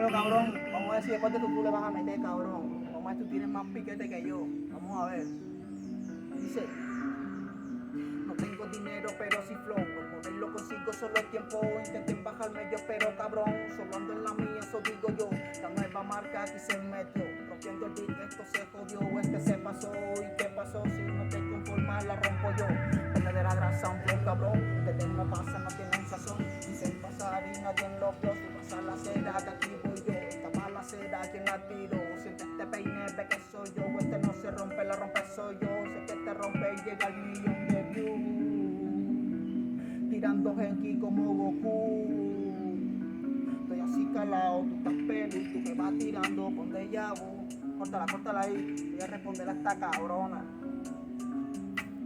Dímelo, cabrón. Vamos a ver si después de tú le vas a meter, cabrón. Vamos a ver si tú tienes más piquete que yo. Vamos a ver. Dice, no tengo dinero, pero sí flow. El poder lo consigo solo el tiempo. Intenten bajarme yo, pero cabrón. Solo ando en la mía, eso digo yo. La nueva marca aquí se metió. Rompiendo el beat, esto se jodió. Este se pasó. ¿Y qué pasó? Si no te conformas, la rompo yo. Pone de la grasa un flow, cabrón. Ustedes no pasan, no tienen sazón. Dicen pasar y nadie lo vio. Si pasa la seda, que aquí voy yo. Esta mala seda, quien la tiro. Siente este peine, ve que soy yo. Este no se rompe, la rompe soy yo. Sé que te rompe y llega al millón de views. Tirando genki como Goku. Estoy así calado, tú estás pelo y tú me vas tirando, ponte llavo. Córtala, córtala ahí. Voy a responder a esta cabrona.